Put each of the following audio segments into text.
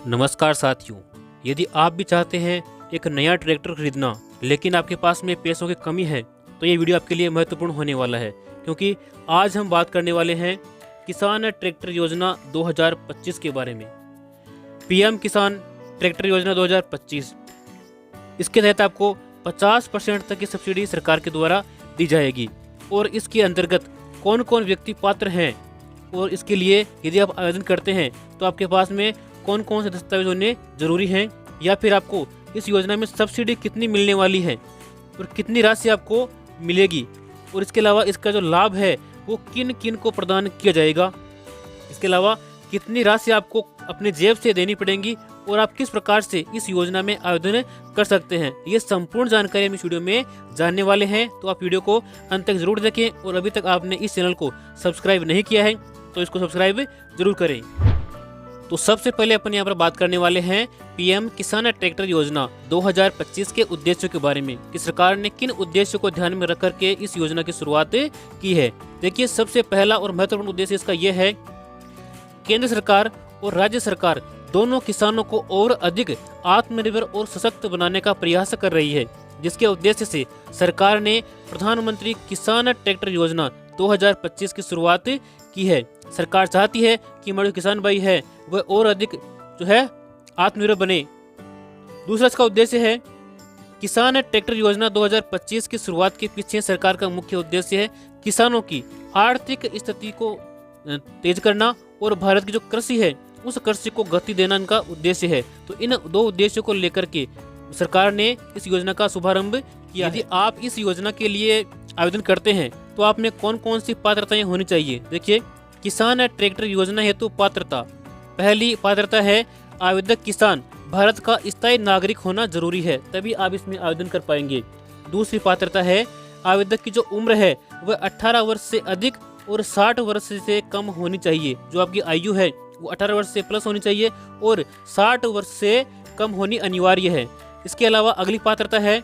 नमस्कार साथियों, यदि आप भी चाहते हैं एक नया ट्रैक्टर खरीदना लेकिन आपके पास में पैसों की कमी है तो ये वीडियो आपके लिए महत्वपूर्ण होने वाला है, क्योंकि आज हम बात करने वाले हैं किसान ट्रैक्टर योजना 2025 के बारे में। पीएम किसान ट्रैक्टर योजना 2025, इसके तहत आपको 50% तक की सब्सिडी सरकार के द्वारा दी जाएगी। और इसके अंतर्गत कौन कौन व्यक्ति पात्र हैं और इसके लिए यदि आप आवेदन करते हैं तो आपके पास में कौन कौन से दस्तावेज होने जरूरी हैं, या फिर आपको इस योजना में सब्सिडी कितनी मिलने वाली है और कितनी राशि आपको मिलेगी, और इसके अलावा इसका जो लाभ है वो किन किन को प्रदान किया जाएगा, इसके अलावा कितनी राशि आपको अपने जेब से देनी पड़ेगी और आप किस प्रकार से इस योजना में आवेदन कर सकते हैं, ये संपूर्ण जानकारी हम इस वीडियो में जानने वाले हैं। तो आप वीडियो को अंत तक जरूर देखें और अभी तक आपने इस चैनल को सब्सक्राइब नहीं किया है तो इसको सब्सक्राइब जरूर करें। तो सबसे पहले अपन यहाँ पर बात करने वाले हैं पीएम किसान ट्रैक्टर योजना 2025 के उद्देश्यों के बारे में कि सरकार ने किन उद्देश्यों को ध्यान में रख करके इस योजना की शुरुआत की है। देखिए, सबसे पहला और महत्वपूर्ण उद्देश्य इसका यह है, केंद्र सरकार और राज्य सरकार दोनों किसानों को और अधिक आत्मनिर्भर और सशक्त बनाने का प्रयास कर रही है, जिसके उद्देश्य से सरकार ने प्रधानमंत्री किसान ट्रैक्टर योजना 2025 की शुरुआत की है। सरकार चाहती है कि हमारे किसान भाई है वह और अधिक जो है आत्मनिर्भर बने। दूसरा इसका उद्देश्य है, किसान ट्रैक्टर योजना 2025 की शुरुआत के पीछे सरकार का मुख्य उद्देश्य है किसानों की आर्थिक स्थिति को तेज करना और भारत की जो कृषि है उस कृषि को गति देना इनका उद्देश्य है। तो इन दो उद्देश्यों को लेकर के सरकार ने इस योजना का शुभारंभ किया। यदि आप इस योजना के लिए आवेदन करते हैं तो आप में कौन कौन सी पात्रताएं होनी चाहिए। देखिए, किसान ट्रैक्टर योजना हेतु पात्रता, पहली पात्रता है आवेदक किसान भारत का स्थायी नागरिक होना जरूरी है, तभी आप इसमें आवेदन कर पाएंगे। दूसरी पात्रता है आवेदक की जो उम्र है वह 18 वर्ष से अधिक और 60 वर्ष से कम होनी चाहिए। जो आपकी आयु है वो 18 वर्ष से प्लस होनी चाहिए और 60 वर्ष से कम होनी अनिवार्य है। इसके अलावा अगली पात्रता है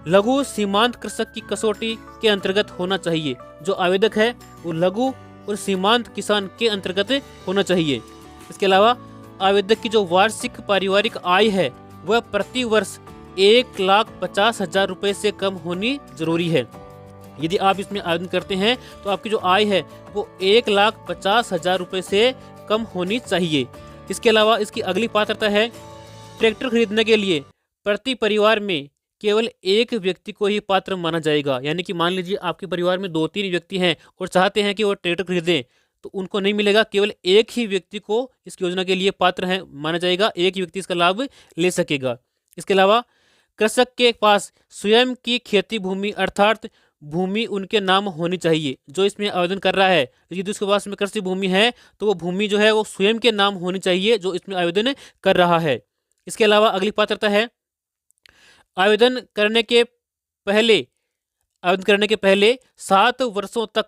लघु सीमांत कृषक की कसौटी के अंतर्गत होना चाहिए। जो आवेदक है वो लघु और सीमांत किसान के अंतर्गत होना चाहिए। इसके अलावा आवेदक की जो वार्षिक पारिवारिक आय है वह प्रति वर्ष 1,50,000 रुपए से कम होनी जरूरी है। यदि आप इसमें आवेदन करते हैं तो आपकी जो आय है वो 1,50,000 रुपए से कम होनी चाहिए। इसके अलावा इसकी अगली पात्रता है ट्रैक्टर खरीदने के लिए प्रति परिवार में केवल एक व्यक्ति को ही पात्र माना जाएगा। यानी कि मान लीजिए आपके परिवार में 2-3 व्यक्ति हैं और चाहते हैं कि वो ट्रैक्टर खरीदें तो उनको नहीं मिलेगा, केवल एक ही व्यक्ति को इस योजना के लिए पात्र है माना जाएगा, एक ही व्यक्ति इसका लाभ ले सकेगा। इसके अलावा कृषक के पास स्वयं की खेती भूमि अर्थात भूमि उनके नाम होनी चाहिए। जो इसमें आवेदन कर रहा है यदि उसके पास में कृषि भूमि है तो वो भूमि जो है वो स्वयं के नाम होनी चाहिए जो इसमें आवेदन कर रहा है। इसके अलावा अगली पात्रता है आवेदन करने के पहले 7 वर्षों तक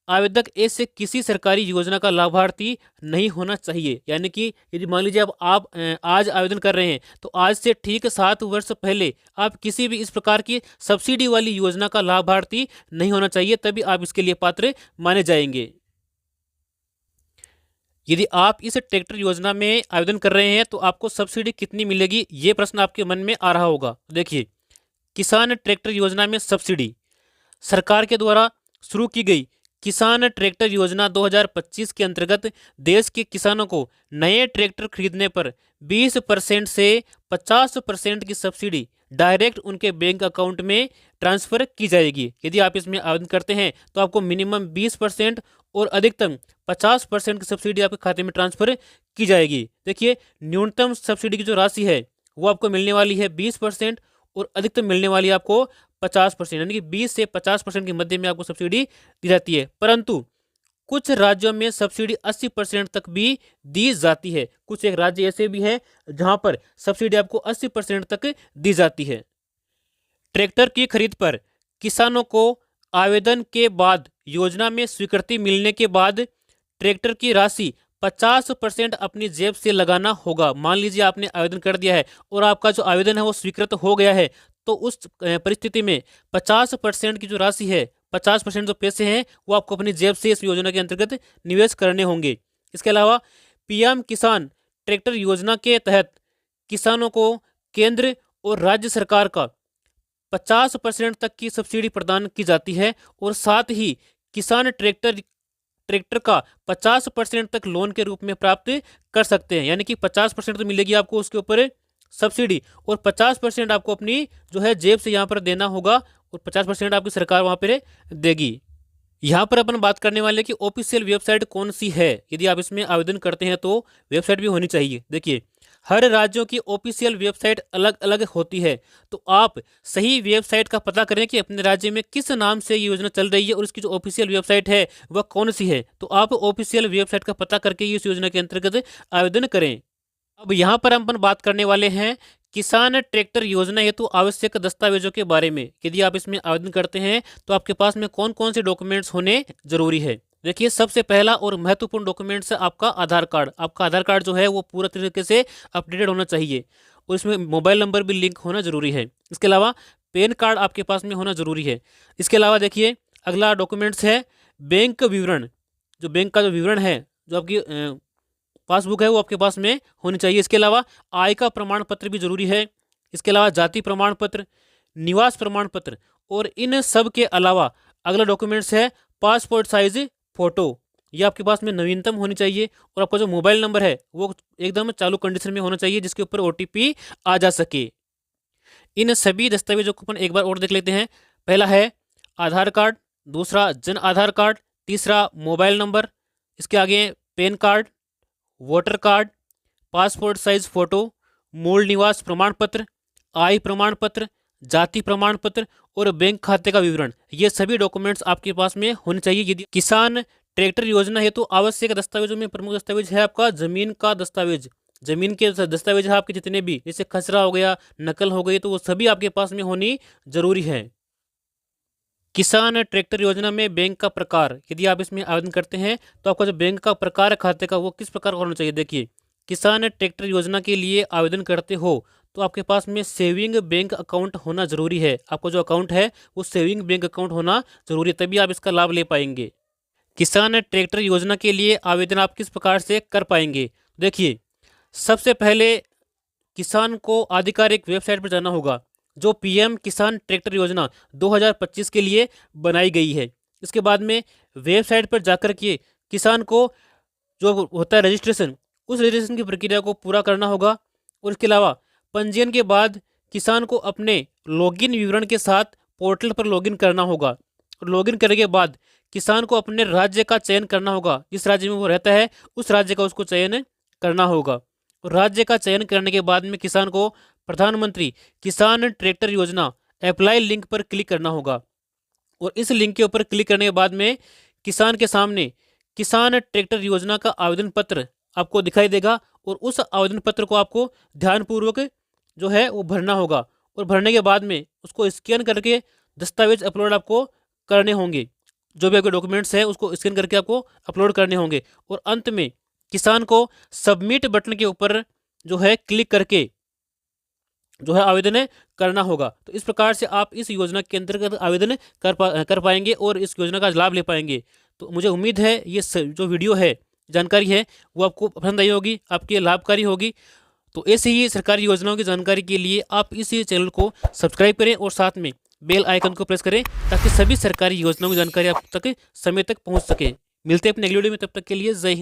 आवेदक ऐसे किसी सरकारी योजना का लाभार्थी नहीं होना चाहिए। यानी कि यदि मान लीजिए आप आज आवेदन कर रहे हैं तो आज से ठीक 7 वर्ष पहले आप किसी भी इस प्रकार की सब्सिडी वाली योजना का लाभार्थी नहीं होना चाहिए, तभी आप इसके लिए पात्र माने जाएंगे। यदि आप इस ट्रैक्टर योजना में आवेदन कर रहे हैं तो आपको सब्सिडी कितनी मिलेगी, ये प्रश्न आपके मन में आ रहा होगा। देखिए, किसान ट्रैक्टर योजना में सब्सिडी सरकार के द्वारा शुरू की गई किसान ट्रैक्टर योजना 2025 के अंतर्गत देश के किसानों को नए ट्रैक्टर खरीदने पर 20% से 50% की सब्सिडी डायरेक्ट उनके बैंक अकाउंट में ट्रांसफर की जाएगी। यदि आप इसमें आवेदन करते हैं तो आपको मिनिमम 20% और अधिकतम 50% की सब्सिडी आपके खाते में ट्रांसफर की जाएगी। देखिए, न्यूनतम सब्सिडी की जो राशि है वो आपको मिलने वाली है 20% और अधिकतम मिलने वाली है आपको 50%, यानी कि 20 से 50% के मध्य में आपको सब्सिडी दी जाती है। परंतु कुछ राज्यों में सब्सिडी 80% तक भी दी जाती है। कुछ एक राज्य ऐसे भी हैं जहां पर सब्सिडी आपको 80% तक दी जाती है। ट्रैक्टर की खरीद पर किसानों को आवेदन के बाद योजना में स्वीकृति मिलने के बाद ट्रैक्टर की राशि 50% अपनी जेब से लगाना होगा। मान लीजिए आपने आवेदन कर दिया है और आपका जो आवेदन है वो स्वीकृत हो गया है तो उस परिस्थिति में 50% की जो राशि है, 50% जो पैसे हैं वो आपको अपनी जेब से इस योजना के अंतर्गत निवेश करने होंगे। इसके अलावा पीएम किसान ट्रैक्टर योजना के तहत किसानों को केंद्र और राज्य सरकार का 50% तक की सब्सिडी प्रदान की जाती है और साथ ही किसान ट्रैक्टर का 50% तक लोन के रूप में प्राप्त कर सकते हैं। यानी कि 50% तो मिलेगी आपको उसके ऊपर सब्सिडी और 50% आपको अपनी जो है जेब से यहाँ पर देना होगा और 50% आपकी सरकार वहाँ पर देगी। यहाँ पर अपन बात करने वाले कि ऑफिशियल वेबसाइट कौन सी है। यदि आप इसमें आवेदन करते हैं तो वेबसाइट भी होनी चाहिए। देखिए, हर राज्यों की ऑफिशियल वेबसाइट अलग अलग होती है, तो आप सही वेबसाइट का पता करें कि अपने राज्य में किस नाम से ये योजना चल रही है और इसकी जो ऑफिशियल वेबसाइट है वह कौन सी है। तो आप ऑफिशियल वेबसाइट का पता करके इस योजना के अंतर्गत आवेदन करें। अब यहाँ पर हम अपन बात करने वाले हैं किसान ट्रैक्टर योजना हेतु आवश्यक दस्तावेजों के बारे में। यदि आप इसमें आवेदन करते हैं तो आपके पास में कौन कौन से डॉक्यूमेंट्स होने जरूरी है। देखिए, सबसे पहला और महत्वपूर्ण डॉक्यूमेंट्स है आपका आधार कार्ड। आपका आधार कार्ड जो है वो पूरा तरीके से अपडेटेड होना चाहिए और इसमें मोबाइल नंबर भी लिंक होना जरूरी है। इसके अलावा पैन कार्ड आपके पास में होना जरूरी है। इसके अलावा देखिए, अगला डॉक्यूमेंट्स है बैंक विवरण। जो बैंक का जो विवरण है, जो आपकी पासबुक है, वो आपके पास में होनी चाहिए। इसके अलावा आय का प्रमाण पत्र भी जरूरी है। इसके अलावा जाति प्रमाण पत्र, निवास प्रमाण पत्र और इन सब के अलावा अगला डॉक्यूमेंट्स है पासपोर्ट साइज फोटो। ये आपके पास में नवीनतम होनी चाहिए और आपका जो मोबाइल नंबर है वो एकदम चालू कंडीशन में होना चाहिए जिसके ऊपर OTP आ जा सके। इन सभी दस्तावेजों को अपन एक बार और देख लेते हैं। पहला है आधार कार्ड, दूसरा जन आधार कार्ड, तीसरा मोबाइल नंबर, इसके आगे pan card, voter card, passport size photo, मूल निवास प्रमाण पत्र, आय प्रमाण पत्र, जाति प्रमाण पत्र और बैंक खाते का विवरण। ये सभी डॉक्यूमेंट्स आपके पास में होने चाहिए। यदि किसान ट्रैक्टर योजना है तो आवश्यक दस्तावेजों में प्रमुख दस्तावेज है आपका जमीन का दस्तावेज। जमीन के दस्तावेज है आपके जितने भी, जैसे खसरा हो गया, नकल हो गई, तो वो सभी आपके पास में होनी जरूरी है। किसान ट्रैक्टर योजना में बैंक का प्रकार, यदि आप इसमें आवेदन करते हैं तो आपका जो बैंक का प्रकार है खाते का वो किस प्रकार का होना चाहिए। देखिए, किसान ट्रैक्टर योजना के लिए आवेदन करते हो तो आपके पास में सेविंग बैंक अकाउंट होना जरूरी है। आपका जो अकाउंट है वो सेविंग बैंक अकाउंट होना जरूरी है, तभी आप इसका लाभ ले पाएंगे। किसान ट्रैक्टर योजना के लिए आवेदन आप किस प्रकार से कर पाएंगे। देखिए, सबसे पहले किसान को आधिकारिक वेबसाइट पर जाना होगा जो PM किसान ट्रैक्टर योजना 2025 के लिए बनाई गई है। इसके बाद में वेबसाइट पर जाकर के किसान को जो होता है रजिस्ट्रेशन, उस रजिस्ट्रेशन की प्रक्रिया को पूरा करना होगा और इसके अलावा पंजीयन के बाद किसान को अपने लॉगिन विवरण के साथ पोर्टल पर लॉगिन करना होगा और लॉगिन करने के बाद किसान को अपने राज्य का चयन करना होगा। जिस राज्य में वो रहता है उस राज्य का उसको चयन करना होगा और राज्य का चयन करने के बाद में किसान को प्रधानमंत्री किसान ट्रैक्टर योजना अप्लाई लिंक पर क्लिक करना होगा और इस लिंक के ऊपर क्लिक करने के बाद में किसान के सामने किसान ट्रैक्टर योजना का आवेदन पत्र आपको दिखाई देगा और उस आवेदन पत्र को आपको ध्यानपूर्वक जो है वो भरना होगा और भरने के बाद में उसको स्कैन करके दस्तावेज अपलोड आपको करने होंगे। जो भी आपके डॉक्यूमेंट्स है उसको स्कैन करके आपको अपलोड करने होंगे और अंत में किसान को सबमिट बटन के ऊपर जो है क्लिक करके जो है आवेदन करना होगा। तो इस प्रकार से आप इस योजना के अंतर्गत आवेदन कर पाएंगे और इस योजना का लाभ ले पाएंगे। तो मुझे उम्मीद है ये जो वीडियो है, जानकारी है, वो आपको पसंद आई होगी, आपके लाभकारी होगी। तो ऐसे ही सरकारी योजनाओं की जानकारी के लिए आप इस चैनल को सब्सक्राइब करें और साथ में बेल आइकन को प्रेस करें ताकि सभी सरकारी योजनाओं की जानकारी आप तक समय तक पहुंच सके। मिलते हैं अपने अगली वीडियो में, तब तक के लिए जय हिंद।